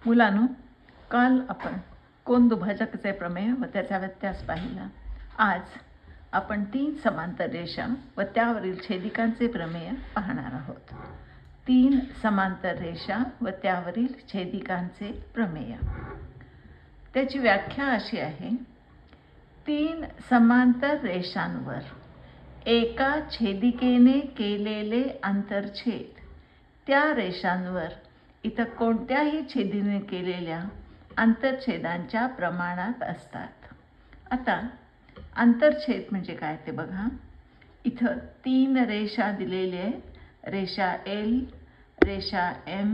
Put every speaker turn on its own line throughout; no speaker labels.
मुलांनो, काल आपण कोन दुभाजकाचे प्रमेय व त्याचा व्यत्यास पाहिला. आज आपण 3 समांतर रेषा व त्यावरील छेदिकांचे प्रमेय पाहणार आहोत. 3 समांतर रेषा व त्यावरील छेदिकांचे प्रमेय. त्याची व्याख्या अशी आहे: 3 समांतर रेषांवर एका छेदिकेने केलेले आंतरछेद त्या रेषांवर इतर कोणत्याही छेदीने केलेल्या आंतरछेदांच्या प्रमाणात असतात. आता आंतरछेद म्हणजे काय ते बघा. इथं 3 रेषा दिलेल्या आहेत. रेषा L, रेषा M,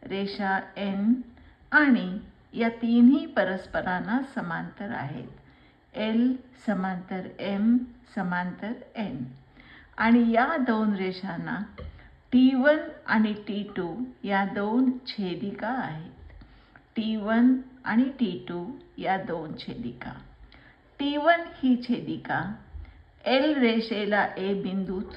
रेषा N आणि या तिन्ही परस्परांना समांतर आहेत. L समांतर M समांतर N आणि या 2 रेषांना T1 आणि T2 या 2 छेदिका आहेत. T1 आणि T2 या 2 छेदिका. T1 ही छेदिका L रेषेला A बिंदूत,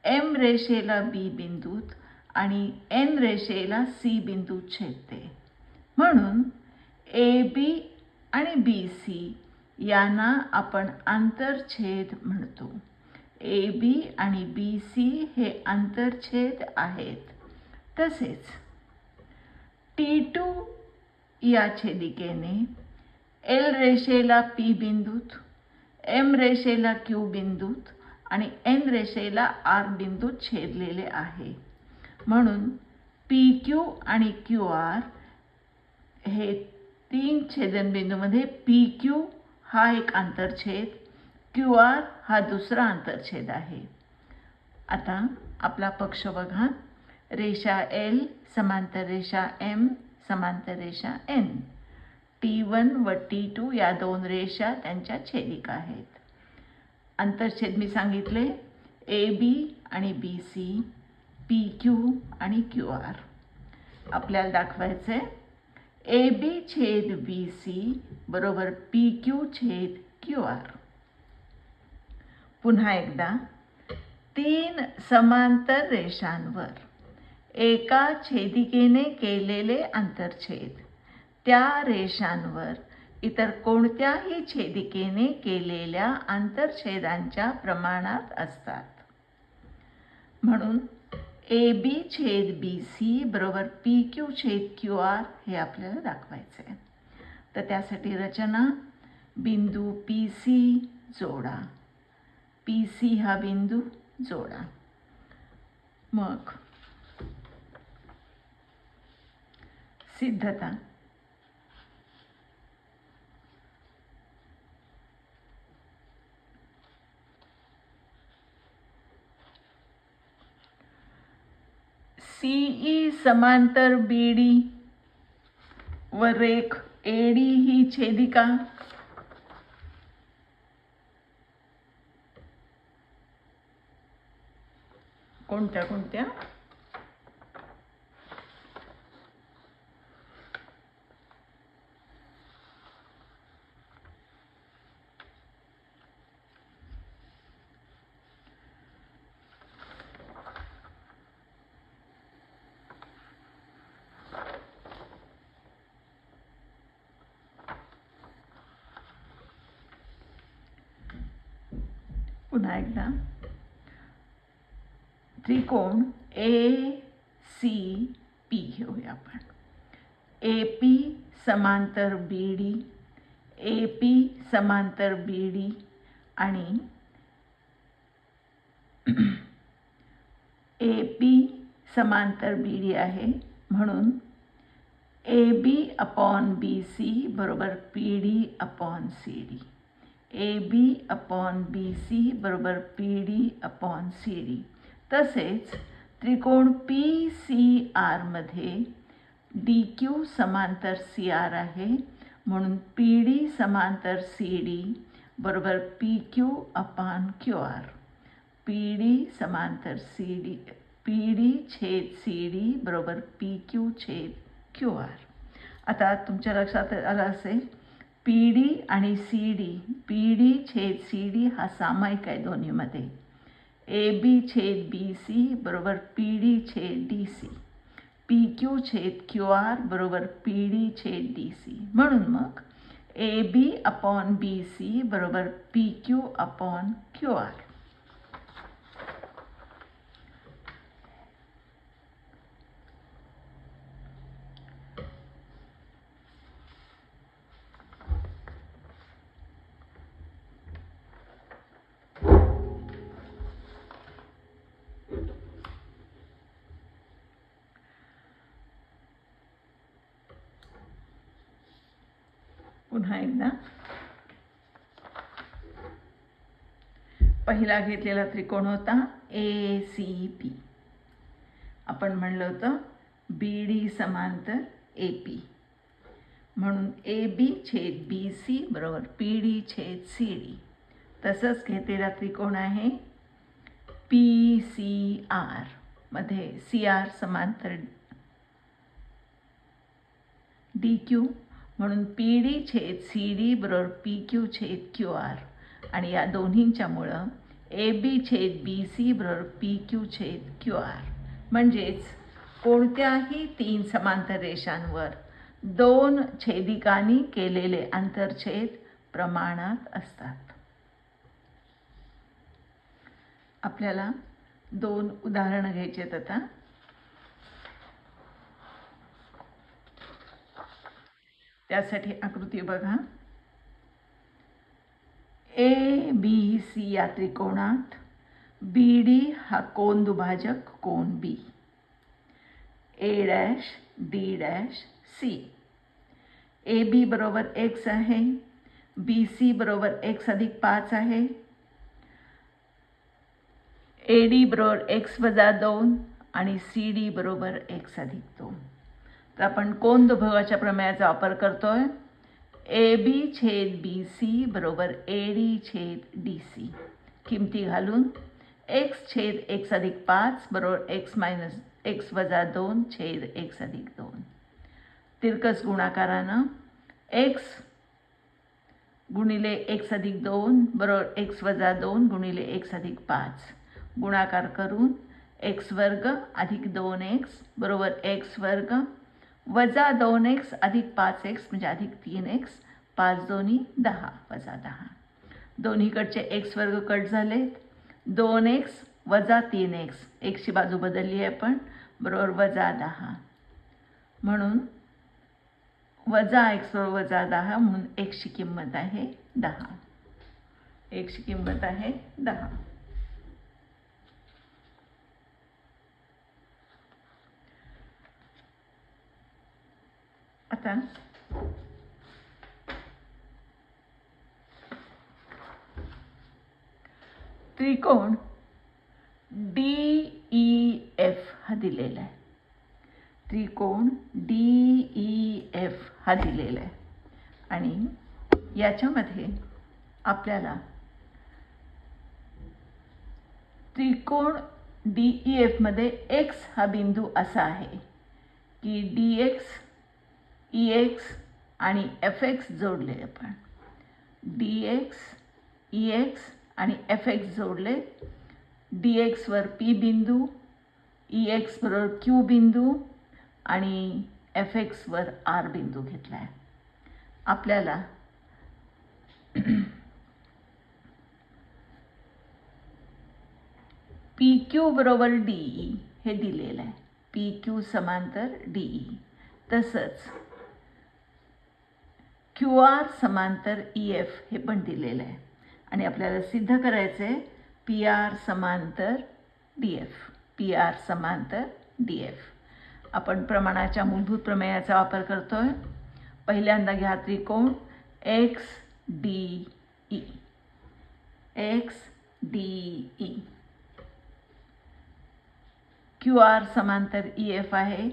M रेषेला B बिंदूत आणि N रेषेला C बिंदूत छेदते. म्हणून AB आणि BC यांना आपण आंतरछेद म्हणतो. AB आणि BC हे आंतरछेद आहेत. तसेच T2 या छेदिकेने L रेषेला P बिंदूत, M रेषेला Q बिंदूत आणि N रेषेला R बिंदूत छेदलेले आहे. म्हणून PQ आणि QR हे 3 छेदनबिंदूमध्ये PQ हा एक आंतरछेद, QR हा दुसरा आंतरछेद आहे. आता आपला पक्ष बघा. रेषा L समांतर रेषा M समांतर रेषा N. T1 व T2 या 2 रेषा त्यांच्या छेदिका आहेत. आंतरछेद मी सांगितले AB आणि BC, PQ आणि QR. आपल्याला दाखवायचे AB छेद BC बरोबर PQ छेद QR. पुन्हा एकदा 3 समांतर रेषांवर एका छेदिकेने केलेले आंतरछेद त्या रेषांवर इतर कोणत्याही छेदिकेने केलेल्या आंतरछेदांच्या प्रमाणात असतात. म्हणून AB छेद BC बरोबर PQ छेद QR हे आपल्याला दाखवायचे आहे. तर त्यासाठी रचना: बिंदू PC जोडा. PC हा बिंदू जोडा. मग सिद्धता. CE समांतर BD व रेख AD ही छेदिका. कोणत्या कोणत्या? पुन्हा एकदा त्रिकोण ACP घेऊया आपण. AP समांतर BD, AP समांतर BD आणि AP समांतर BD आहे. म्हणून AB अपॉन BC बरोबर PD upon CD. AB upon BC बरोबर PD अपॉन CD. तसेच त्रिकोण PCR मध्ये DQ समांतर CR आहे. म्हणून PD समांतर CD बरोबर PQ अपॉन QR. PD समांतर CD, PD छेद CD बरोबर PQ छेद QR. आता तुमच्या लक्षात आलं असेल PD आणि CD, PD छेद CD हा सामायिक आहे दोन्हीमध्ये. AB छेद BC बरोबर PD छेद DC. पी क्यू छेद क्यू आर बरोबर पी डी छेद डी सी. म्हणून मग A B upon B C बरोबर P Q upon Q R. पुन्हा एकदा पहिला घेतलेला त्रिकोण होता ए सी पी. आपण म्हणलं होतं बी डी समांतर ए पी, म्हणून ए बी छेद बी सी बरोबर पी डी छेद सी डी. तसंच घेतलेला त्रिकोण आहे पी सी आर मध्ये सी आर समांतर डी क्यू, म्हणून पी डी छेद सी डी बरोबर पी क्यू छेद क्यू आर. आणि या दोन्हींच्यामुळं ए बी छेद बी सी बरोबर पी क्यू छेद क्यू आर. म्हणजेच कोणत्याही तीन समांतर रेषांवर दोन छेदिकांनी केलेले आंतरछेद प्रमाणात असतात. आपल्याला दोन उदाहरणं घ्यायची आहेत आता. त्यासाठी आकृती बघा. ए बी सी या त्रिकोणात बी डी हा कोन दुभाजक कोन B. A dash D dash C. A B बरोबर एक्स आहे, बी सी बरोबर एक्स अधिक 5 आहे, ए डी बरोबर एक्स वजा 2 आणि सी डी बरोबर एक्स अधिक 2. तर आपण कोन दुभाजकाच्या प्रमेयाचा वापर करतोय. ए बी छेद बी सी बरोबर ए डी छेद डी सी. किमती घालून एक्स छेद एक्स अधिक 5 बरोबर एक्स मायनस एक्स वजा 2 छेद एक्स अधिक 2. तिरकस गुणाकारानं एक्स गुणिले एक्स अधिक 2 बरोबर एक्स वजा 2 गुणिले एक्स अधिक 5 गुणाकार करून एक्स वर्ग अधिक 2x बरोबर एक्स वर्ग वजा 2x अधिक 5x म्हणजे अधिक 3x. 5 दोन्ही 10 वजा 10. दोन्हीकडचे एक्स वर्ग कट झालेत. 2x वजा 3x, एक्सची बाजू बदलली आहे आपण, बरोबर वजा 10. म्हणून वजा एक्स बरोबर वजा 10, म्हणून एक्सची किंमत आहे 10. एक्सची किंमत आहे 10. आता त्रिकोण डी ई एफ हा दिलेला आहे. त्रिकोण डी ई एफ हा दिलेला आहे आणि याच्यामध्ये आपल्याला त्रिकोण डी ई एफमध्ये एक्स हा बिंदू असा आहे की डी एक्स ई एक्स आणि एफ एक्स जोडले. आपण डी एक्स ई एक्स आणि एफ एक्स जोडले. डी एक्सवर पी बिंदू, ई एक्स बरोबर क्यू बिंदू आणि एफ एक्सवर आर बिंदू घेतला आहे. आपल्याला पी क्यू बरोबर डी ई हे दिलेलं आहे. पी क्यू समांतर डी ई. तसंच क्यू आर समांतर ई एफ हे पण दिलेलं आहे आणि आपल्याला सिद्ध करायचं आहे पी आर समांतर डी एफ. पी आर समांतर डी एफ. आपण प्रमाणाच्या मूलभूत प्रमेयाचा वापर करतोय. पहिल्यांदा घ्या त्रिकोण X D E. X D E. Q R समांतर ई एफ आहे.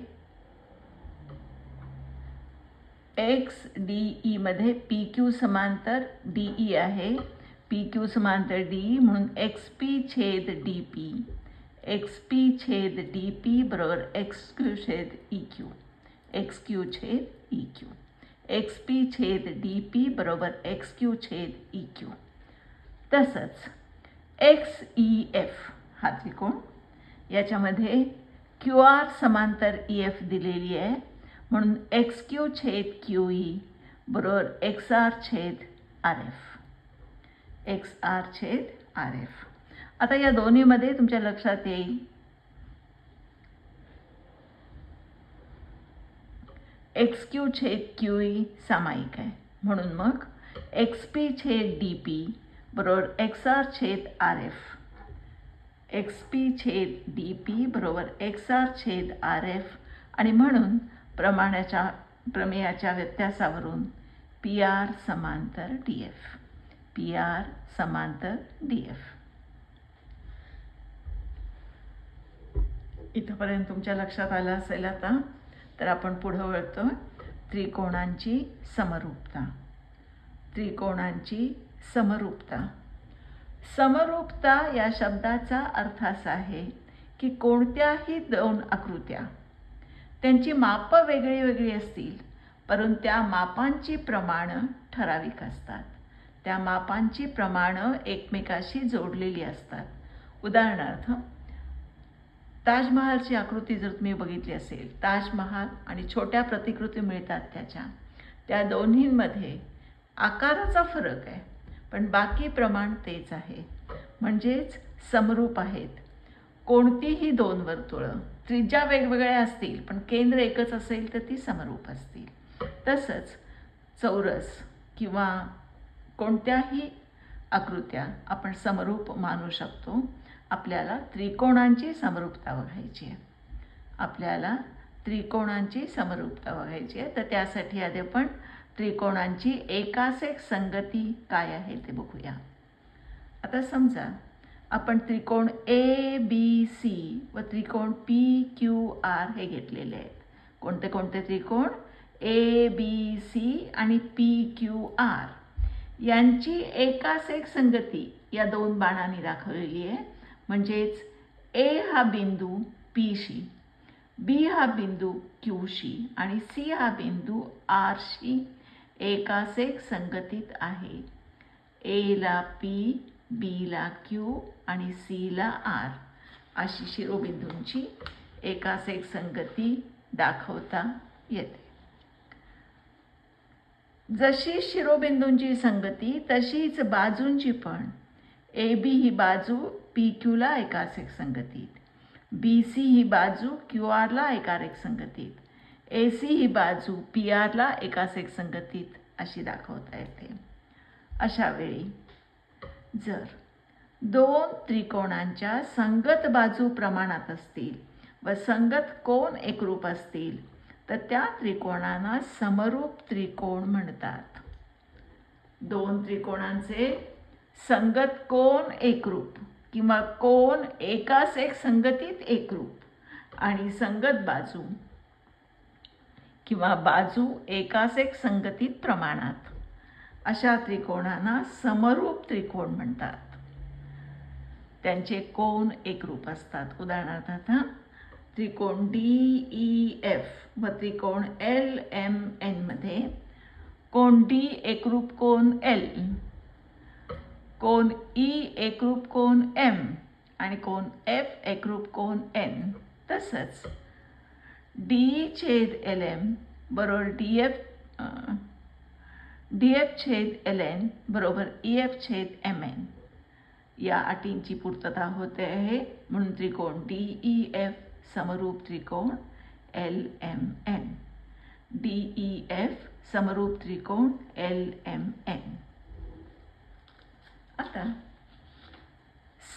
एक्स डी ई मध्ये पी क्यू समांतर डी ई आहे. पी क्यू समांतर डी ई म्हणून एक्स पी छेद डी पी. एक्स पी छेद डी पी बरोबर एक्स क्यू छेद ई क्यू. एक्स क्यू छेद ई क्यू. एक्स पी छेद डी पी बरोबर एक्स क्यू छेद ई क्यू. तसंच एक्स ई एफ हा त्रिकोण, याच्यामध्ये क्यू आर समांतर ई एफ दिलेली आहे, म्हणून एक्स क्यू छेद क्यू ई बरोबर एक्स आर छेद आर एफ. एक्स आर छेद आर एफ. आता या दोन्हीमध्ये तुमच्या लक्षात येईल एक्स क्यू छेद क्यू ई सामायिक आहे, म्हणून मग एक्स पी छेद डी पी बरोबर एक्स आर छेद आर एफ. एक्स पी छेद डी पी बरोबर एक्स आर छेद आर एफ. आणि म्हणून प्रमेयाच्या व्यत्यासावरून पी आर समांतर डी एफ. पी आर समांतर डी एफ. इथंपर्यंत तुमच्या लक्षात आलं असेल. आता तर आपण पुढं वळतो. त्रिकोणांची समरूपता. त्रिकोणांची समरूपता. समरूपता या शब्दाचा अर्थ असा आहे की कोणत्याही दोन आकृत्या त्यांची मापं वेगळी वेगळी असतील, परंतु त्या मापांची प्रमाणं ठराविक असतात. त्या मापांची प्रमाणं एकमेकाशी जोडलेली असतात. उदाहरणार्थ, ताजमहालची आकृती जर तुम्ही बघितली असेल, ताजमहाल आणि छोट्या प्रतिकृती मिळतात त्या दोन्हींमध्ये आकाराचा फरक आहे, पण बाकी प्रमाण तेच आहे, म्हणजेच समरूप आहेत. कोणतीही दोन वर्तुळं त्रिज्या वेगवेगळ्या असतील पण केंद्र एकच असेल तर ती समरूप असतील. तसंच चौरस किंवा कोणत्याही आकृत्या आपण समरूप मानू शकतो. आपल्याला त्रिकोणांची समरूपता बघायची आहे. आपल्याला त्रिकोणांची समरूपता बघायची आहे. तर त्यासाठी आधी आपण त्रिकोणांची एकास-एक संगती काय आहे ते बघूया. आता समजा आपण त्रिकोण ए बी सी व त्रिकोण पी क्यू आर हे घेतलेले आहेत. कोणते कोणते त्रिकोण? ए बी सी आणि पी क्यू आर यांची एकास-एक संगती या दोन बाणांनी दाखवलेली आहे. म्हणजेच ए हा बिंदू पीशी, बी हा बिंदू क्यूशी आणि सी हा बिंदू आरशी एकास-एक संगतीत आहे. ए ला पी, बी ला क्यू आणि सी ला आर अशी शिरोबिंदूंची एकास-एक संगती दाखवता येते. जशी शिरोबिंदूंची संगती तशीच बाजूंची पण. ए बी ही बाजू पी क्यूला एकास-एक संगतीत, बी सी ही बाजू क्यू आरला एकास-एक संगतीत, ए सी ही बाजू पी आरला एकास-एक संगतीत अशी दाखवता येते. अशा वेळी जर दोन त्रिकोणांच्या संगत बाजू प्रमाणात असतील व संगत कोन एकरूप असतील तर त्या त्रिकोणांना समरूप त्रिकोण म्हणतात. दोन त्रिकोणांचे संगत कोन एकरूप किंवा कोन एकास-एक संगतीत एकरूप आणि संगत बाजू किंवा बाजू एकास-एक संगतीत प्रमाणात अशा त्रिकोणांना समरूप त्रिकोण म्हणतात. त्यांचे कोन एकरूप असतात. उदाहरणार्थ आता त्रिकोण डी ई एफ व त्रिकोण एल एम एन मध्ये कोन डी एकरूप कोन एल, कोन ई एकरूप कोन एम आणि कोन एफ एकरूप कोन एन. तसंच डी छेद एल एम बरोबर डी एफ छेद एल एन बरोबर ई एफ छेद एम एन या अटींची पूर्तता होते आहे. म्हणून त्रिकोण डी ई एफ समरूप त्रिकोण L M N. D E F समरूप त्रिकोण एल एम एन. आता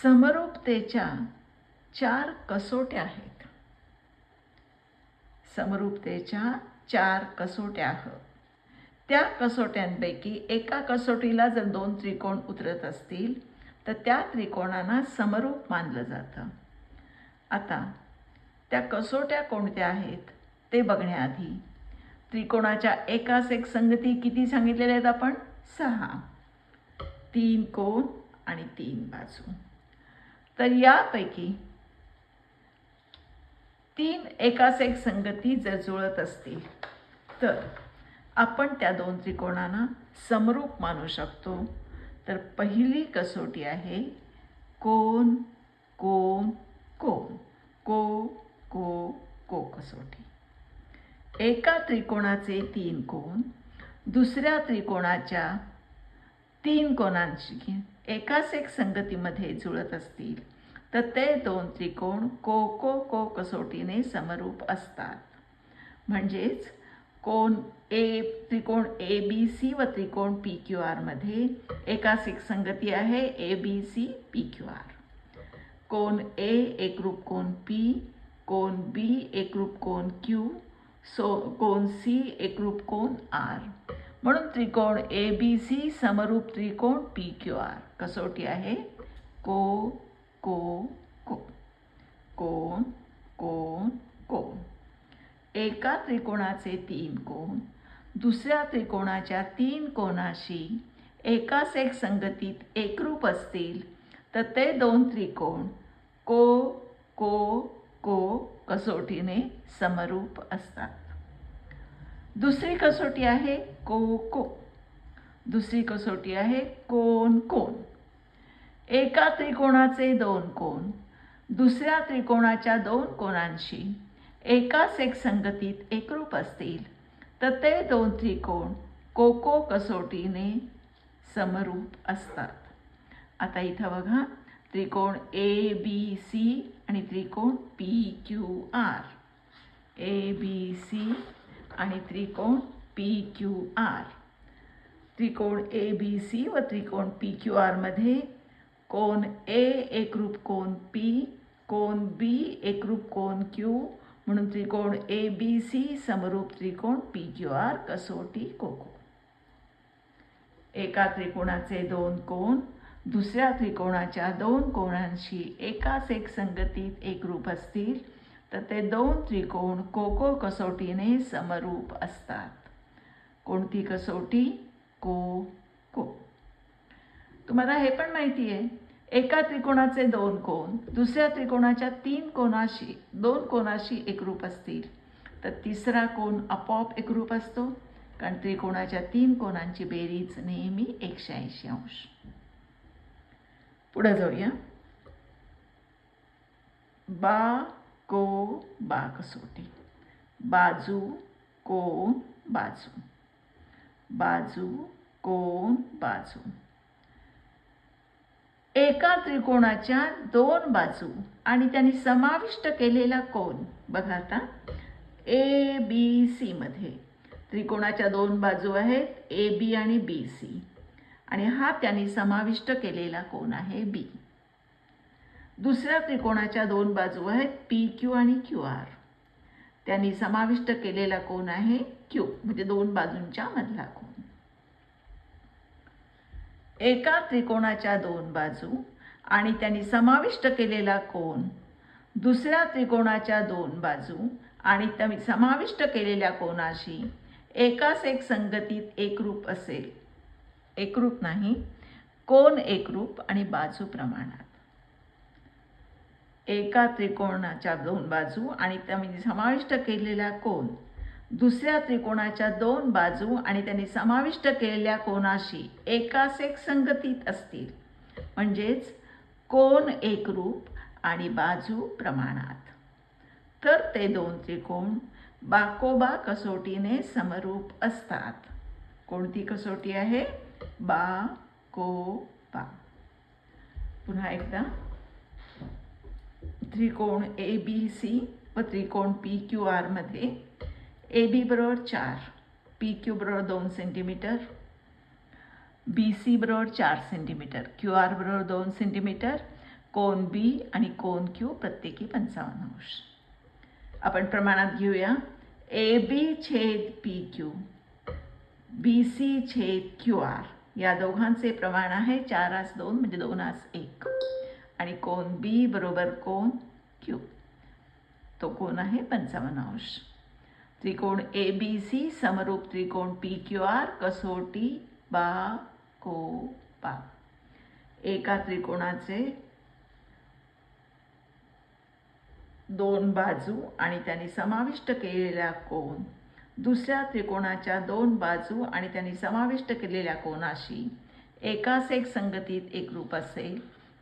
समरूपतेच्या 4 कसोट्या आहेत. समरूपतेच्या 4 कसोट्या आहेत. त्या कसोट्यांपैकी एका कसोटीला जर 2 त्रिकोण उतरत असतील तर त्या त्रिकोणांना समरूप मानलं जातं. आता त्या कसोट्या कोणत्या आहेत ते बघण्याआधी त्रिकोणाच्या एकास-एक संगती किती सांगितलेल्या आहेत आपण? 6. 3 कोन आणि 3 बाजू. तर यापैकी 3 एकास-एक संगती जर जुळत असतील तर आपण त्या 2 त्रिकोणांना समरूप मानू शकतो. तर पहिली कसोटी आहे कोन कोन कोन. को को कसोटी. एका त्रिकोणाचे 3 कोन दुसऱ्या त्रिकोणाच्या 3 कोनांशी एकाच एक संगतीमध्ये जुळत असतील तर ते 2 त्रिकोण को कसोटीने समरूप असतात. म्हणजेच त्रिकोण ABC व त्रिकोण PQR मध्ये एकाच एक संगती आहे ABC PQR. कोन A एकरूप कोन P, कोन B एकरूप कोन Q, कोन C एकरूप कोन R. म्हणून त्रिकोण ABC समरूप त्रिकोण PQR. कसोटी आहे कोन कोन. एका त्रिकोणाचे 3 कोन दुसऱ्या त्रिकोणाच्या 3 कोनाशी एकाच एक संगतीत एकरूप असतील तर ते 2 त्रिकोण को कसोटीने समरूप असतात. दुसरी कसोटी आहे दुसरी कसोटी आहे कोन. एका त्रिकोणाचे 2 कोन दुसऱ्या त्रिकोणाच्या 2 कोनांशी एकाच एक संगतीत एकरूप असतील तर ते 2 त्रिकोण को कसोटीने समरूप असतात. आता इथं बघा त्रिकोण ABC आणि त्रिकोण PQR. ABC आणि त्रिकोण PQR. त्रिकोण ABC व त्रिकोण PQR मध्ये कोन A एकरूप कोन P, कोन B एकरूप कोन Q, म्हणून त्रिकोण ABC समरूप त्रिकोण PQR कसोटी कोको. एका त्रिकोणाचे 2 कोन दुसऱ्या त्रिकोणाच्या 2 कोनांशी एकाच एक संगतीत एकरूप असतील तर ते 2 त्रिकोण को कसोटीने समरूप असतात. कोणती कसोटी? को. तुम्हाला हे पण माहिती आहे एका त्रिकोणाचे 2 कोन दुसऱ्या त्रिकोणाच्या 2 कोनाशी एकरूप असतील तर तिसरा कोन आपोआप एकरूप असतो कारण त्रिकोणाच्या 3 कोनांची बेरीज नेहमी 180 अंश. पुढे जाऊया. बा कसोटी. बाजू कोन बाजू. बाजू कोन बाजू. एका त्रिकोणाच्या 2 बाजू आणि त्यांनी समाविष्ट केलेला कोन. बघा आता ABC मध्ये त्रिकोणाच्या 2 बाजू आहेत AB आणि BC आणि हा त्यांनी समाविष्ट केलेला कोन आहे B. दुसऱ्या त्रिकोणाच्या 2 बाजू आहेत PQ आणि QR. त्यांनी समाविष्ट केलेला कोन आहे Q म्हणजे 2 बाजूंच्या मधला कोन. एका त्रिकोणाच्या 2 बाजू आणि त्यांनी समाविष्ट केलेला कोन दुसऱ्या त्रिकोणाच्या 2 बाजू आणि त्यांनी समाविष्ट केलेल्या कोनाशी एकाच एक संगतीत एकरूप असेल. एकरूप नाही, कोन एकरूप आणि बाजू प्रमाणात. एका त्रिकोणाच्या 2 बाजू आणि त्यांनी समाविष्ट केलेला कोन दुसऱ्या त्रिकोणाच्या 2 बाजू आणि त्यांनी समाविष्ट केलेल्या कोनाशी एकाच एक संगतीत असतील म्हणजेच कोन एकरूप आणि बाजू प्रमाणात तर ते 2 त्रिकोण बाकोबा कसोटीने समरूप असतात. कोणती कसोटी आहे? बाकोबा. पुन्हा एकदा त्रिकोण ABC व त्रिकोण PQR मध्ये AB बरोबर 4, PQ बरोबर 2 सेंटीमीटर, BC बरोबर 4 सेंटीमीटर, QR बरोबर 2 सेंटीमीटर, कोन B आणि कोन Q प्रत्येकी 55 अंश. आपण प्रमाणात घेऊया. AB छेद PQ, BC छेद QR या दोघांचे प्रमाण आहे 4:2 म्हणजे 2:1 आणि कोन B बरोबर कोन Q. तो कोन आहे 55 अंश. त्रिकोण ABC समरूप त्रिकोण PQR कसोटी बाकोबा. एका त्रिकोणाचे 2 बाजू आणि त्यांनी समाविष्ट केलेला कोन दुसऱ्या त्रिकोणाच्या 2 बाजू आणि त्यांनी समाविष्ट केलेल्या कोनाशी एकाच एक संगतीत एकरूप असेल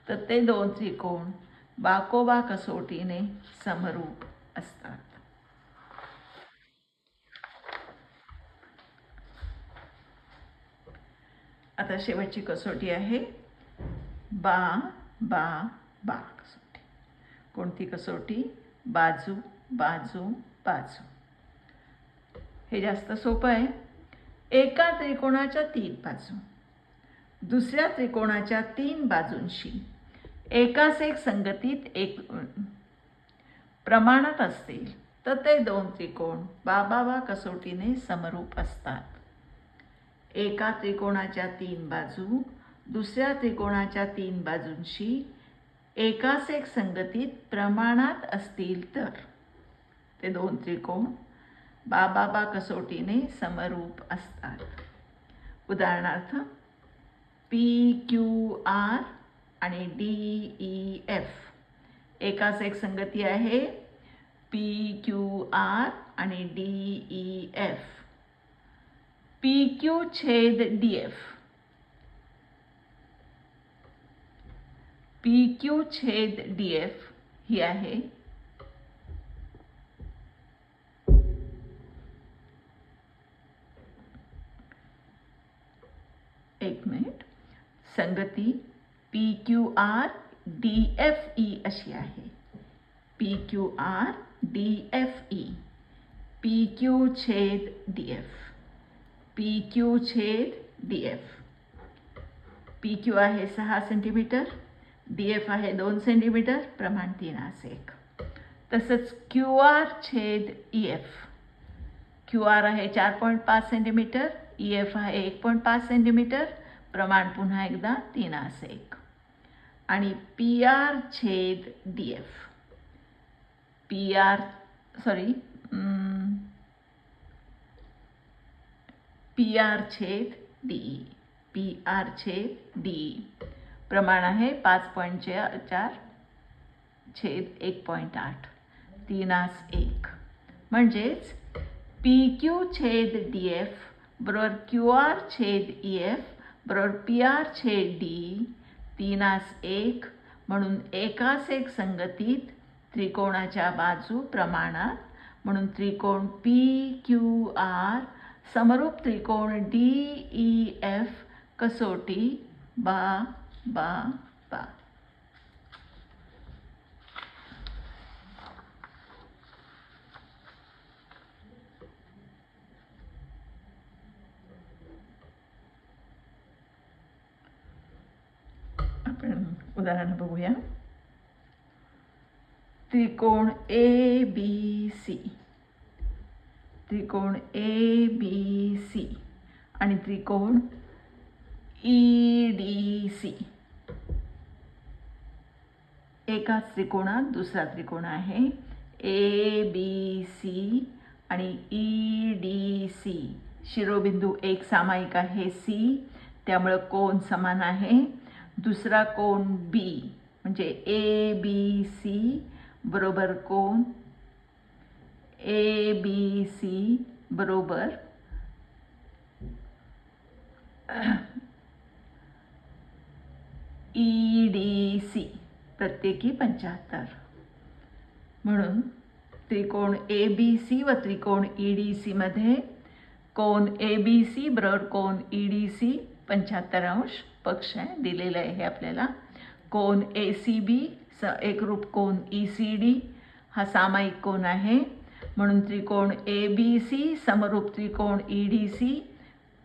तर ते 2 त्रिकोण बाकोबा कसोटीने समरूप असतात. आता शेवटची कसोटी आहे बा बा बा कसोटी. कोणती कसोटी? बाजू बाजू बाजू. हे जास्त सोपं आहे. एका त्रिकोणाच्या 3 बाजू दुसऱ्या त्रिकोणाच्या 3 बाजूंशी एकाच एक संगतीत एक प्रमाणात असतील तर ते 2 त्रिकोण बा कसोटीने समरूप असतात. एका त्रिकोणाच्या 3 बाजू दुसऱ्या त्रिकोणाच्या 3 बाजूंशी एकाच एक संगतीत प्रमाणात असतील तर ते 2 त्रिकोण बा कसोटीने समरूप असतात. उदाहरणार्थ PQR आणि DEF एकाच एक संगती आहे. PQR आणि DEF. PQ छेद DF. PQ छेद DF ही आहे. एक मिनिट. संगती PQR DFE अशी आहे. PQR DFE. PQ छेद DF. PQ छेद DF. PQ आहे 6 सेंटीमीटर, DF आहे 2 सेंटीमीटर, प्रमाण 3:1. तसंच QR छेद EF. QR आहे 4.5 सेंटीमीटर, EF आहे 1.5 सेंटीमीटर, प्रमाण पुन्हा एकदा 3:1. आणि PR छेद DF. PR छेद DE. PR छेद DE. प्रमाण आहे 5.4 छेद 1.8. 3:1. म्हणजेच PQ छेद DF बरोबर QR छेद EF बरोबर PR छेद DE. 3:1. म्हणून एकाच एक संगतीत त्रिकोणाच्या बाजू प्रमाणात. म्हणून त्रिकोण PQR समरूप त्रिकोण DEF कसोटी बा बा बा. आपण उदाहरण बघूया. त्रिकोण ABC. त्रिकोण ABC आणि त्रिकोण EDC. एकाच त्रिकोणात दुसरा त्रिकोण आहे. ABC आणि EDC. शिरोबिंदू एक सामायिक आहे C, त्यामुळे कोन समान आहे. दुसरा कोन B म्हणजे ABC बरोबर कोन ABC बरोबर EDC प्रत्येकी 75. म्हणून त्रिकोण ABC व त्रिकोण EDC मध्ये कोन ABC बरोबर कोन EDC 75° पक्ष आहे, दिलेला आहे हे आपल्याला. कोन ACB एकरूप कोन ECD हा सामायिक कोन आहे. म्हणून त्रिकोण ABC समरूप त्रिकोण EDC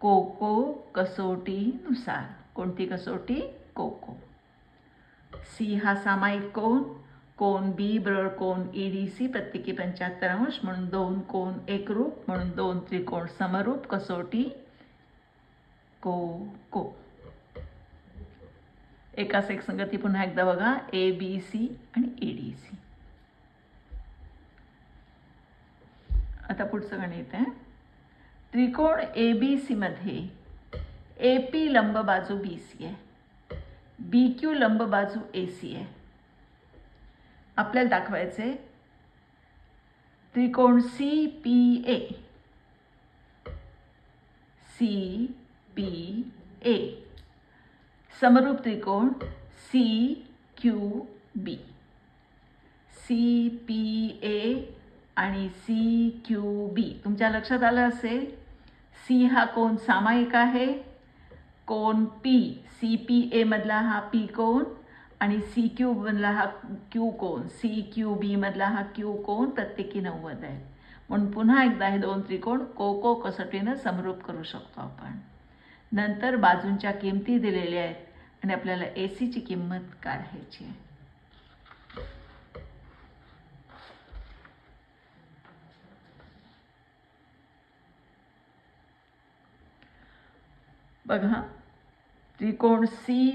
कोको कसोटीनुसार. कोणती कसोटी? कोको. C हा सामायिक कोन. कोन B बरोबर कोन EDC प्रत्येकी 75° म्हणून 2 कोन एकरूप म्हणून 2 त्रिकोण समरूप कसोटी कोको. एकाच एक संगती पुन्हा एकदा बघा. ABC आणि EDC. आता पुढचं गणित आहे. त्रिकोण ABC मध्ये AP लंब बाजू BC आहे, BQ लंब बाजू AC आहे. आपल्याला दाखवायचे त्रिकोण CPA. CPA समरूप त्रिकोण CQB. CPA आणि सी क्यू बी. तुमच्या लक्षात आलं असेल, सी हा कोन सामायिक आहे, कोन पी सी पी ए मधला हा पी कोन आणि सी क्यू मधला हा क्यू कोन, सी क्यू बी मधला हा क्यू कोन प्रत्येकी 90 आहे. म्हणून पुन्हा एकदा हे दोन त्रिकोण कोको कसोटीनं समरूप करू शकतो आपण. नंतर बाजूंच्या किमती दिलेल्या आहेत आणि आपल्याला ए सीची किंमत काढायची आहे. बघा, त्रिकोण सी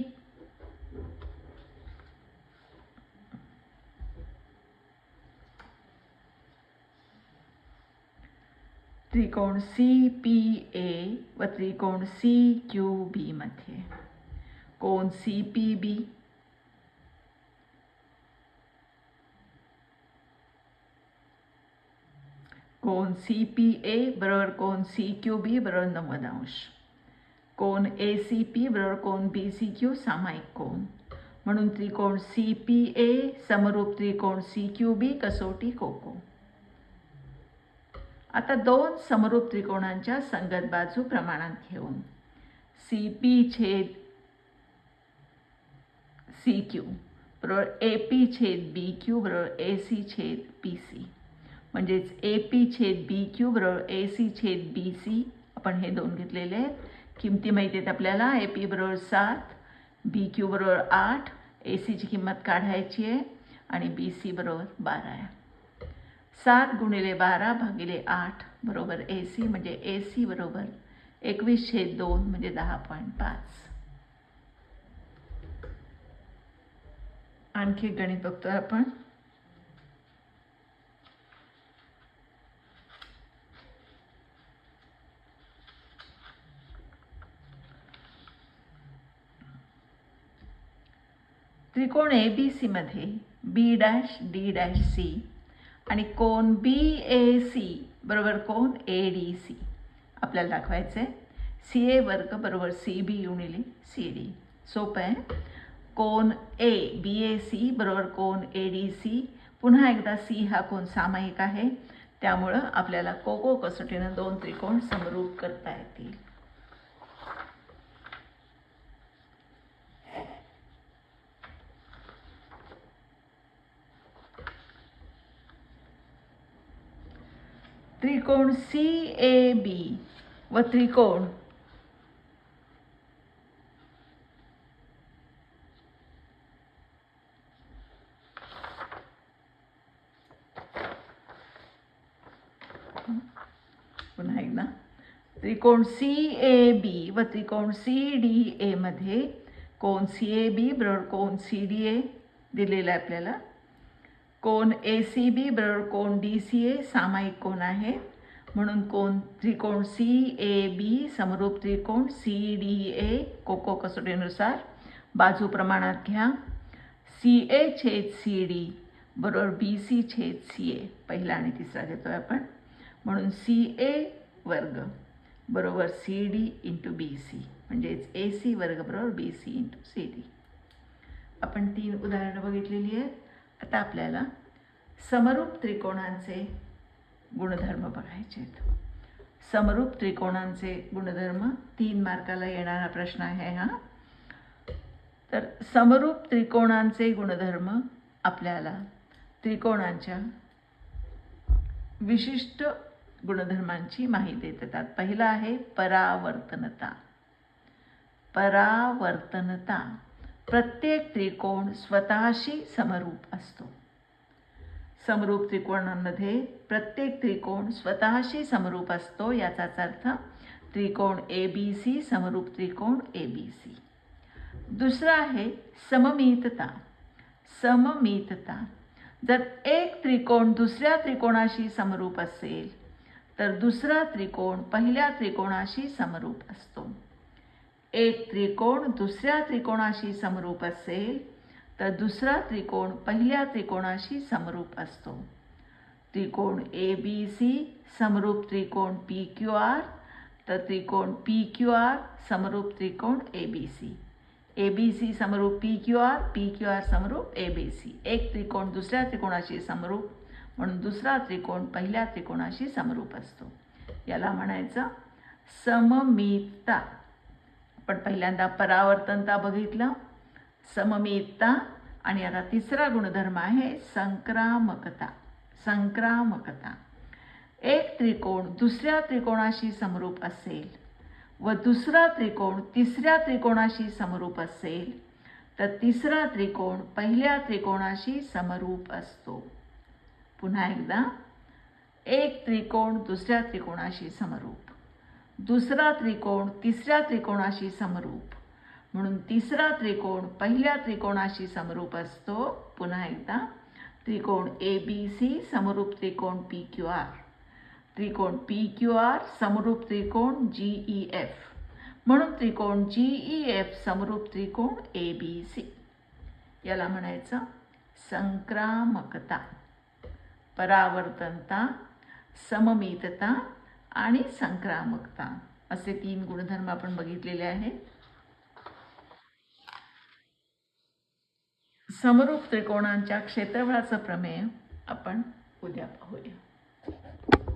त्रिकोण सी पी ए व त्रिकोण सी क्यू बी मध्ये कोन सी पी बी कोन सी पी ए बरोबर कोन सी क्यू बी बरोबर 90 अंश, कोन ए सी पी बरोबर कोन बी सी क्यू सामायिक कोन. म्हणून त्रिकोण सी पी ए समरूप त्रिकोण सी क्यू बी कसोटी कोको. आता दोन समरूप त्रिकोणांच्या संगत बाजू प्रमाणात घेऊन सी पी छेद सी क्यू बरोबर ए पी छेद बी क्यू बरोबर ए सी छेद बी सी. म्हणजेच ए पी छेद बी क्यू बरोबर ए सी छेद बी सी. आपण हे दोन घेतलेले आहेत. किमती माहिती आहेत आपल्याला. ए पी बरोबर 7, बी क्यू बरोबर 8, ए सीची किंमत काढायची आहे आणि बी सी बरोबर 12 आहे. 7 गुणिले 12 भागिले 8 बरोबर ए सी, म्हणजे ए सी बरोबर 21/2 म्हणजे 10.5. आणखी गणित बघतोय आपण. त्रिकोण ए बी सी मध्ये बी डॅश डी डॅश सी आणि कोन बी ए सी बरोबर कोन ए डी सी आपल्याला दाखवायचं आहे. सी ए वर्ग बरोबर सी बी गुणिले सी डी. सोपं आहे. कोन ए बी ए सी बरोबर कोन ए डी सी. पुन्हा एकदा सी हा कोन सामायिक आहे, त्यामुळं आपल्याला कोको कसोटीनं दोन त्रिकोण समरूप करता येतील. त्रिकोण सी ए बी व त्रिकोण पुन्हा एकदा त्रिकोण सी ए बी व त्रिकोण सी डी ए मध्ये कोन सी ए बी बरोबर कोन सी डी ए दिलेला आहे आपल्याला. कोन ए सी बी बरोबर कोन डी सी ए सामायिक कोन आहे. म्हणून त्रिकोण सी ए बी समरूप त्रिकोण सी डी ए कोको कसोटीनुसार बाजू प्रमाणात घ्या. सी ए छेद सी डी बरोबर बी सी छेद सी ए. पहिला आणि तिसरा घेतोय आपण. म्हणून सी ए वर्ग बरोबर C D into B C, म्हणजेच ए सी वर्ग बरोबर B C into C D. आपण 3 उदाहरणं बघितलेली आहेत. आता आपल्याला समरूप त्रिकोणांचे गुणधर्म बघायचे आहेत. समरूप त्रिकोणांचे गुणधर्म 3 मार्काला येणारा प्रश्न आहे हा. तर समरूप त्रिकोणांचे गुणधर्म आपल्याला त्रिकोणांच्या विशिष्ट गुणधर्मांची माहिती देतात. पहिला आहे परावर्तनता. परावर्तनता प्रत्येक त्रिकोण स्वतःशी समरूप असतो. समरूप त्रिकोणांमध्ये प्रत्येक त्रिकोण स्वतःशी समरूप असतो. याचाच अर्थ त्रिकोण ए बी सी समरूप त्रिकोण ए बी सी. दुसरा आहे सममितता. सममितता जर एक त्रिकोण दुसऱ्या त्रिकोणाशी समरूप असेल तर दुसरा त्रिकोण पहिल्या त्रिकोणाशी समरूप असतो. एक त्रिकोण दुसऱ्या त्रिकोणाशी समरूप असेल तर दुसरा त्रिकोण पहिल्या त्रिकोणाशी समरूप असतो. त्रिकोण ए बी सी समरूप त्रिकोण पी क्यू आर तर त्रिकोण पी क्यू आर समरूप त्रिकोण A B C. A B C समरूप पी क्यू आर समरूप ए बी सी. एक त्रिकोण दुसऱ्या त्रिकोणाशी समरूप म्हणून दुसरा त्रिकोण पहिल्या त्रिकोणाशी समरूप असतो. याला म्हणायचं सममितता. आपण पहिल्यांदा परावर्तनता बघितलं, सममितता, आणि आता तिसरा गुणधर्म आहे संक्रामकता. संक्रामकता. एक त्रिकोण दुसऱ्या त्रिकोणाशी समरूप असेल व दुसरा त्रिकोण तिसऱ्या त्रिकोणाशी समरूप असेल तर तिसरा त्रिकोण पहिल्या त्रिकोणाशी समरूप असतो. पुन्हा एकदा, एक त्रिकोण दुसऱ्या त्रिकोणाशी समरूप, दुसरा त्रिकोण तिसऱ्या त्रिकोणाशी समरूप, म्हणून तिसरा त्रिकोण पहिल्या त्रिकोणाशी समरूप असतो. पुन्हा एकदा, त्रिकोण ABC समरूप त्रिकोण PQR, त्रिकोण PQR समरूप त्रिकोण GEF, म्हणून त्रिकोण GEF समरूप त्रिकोण ABC. याला म्हणायचं संक्रामकता. परावर्तनता, सममितता आणि संक्रामकता असे 3 गुणधर्म आपण बघितलेले आहेत. समरूप त्रिकोणांच्या क्षेत्रफळाचं प्रमेय आपण उद्या पाहूया.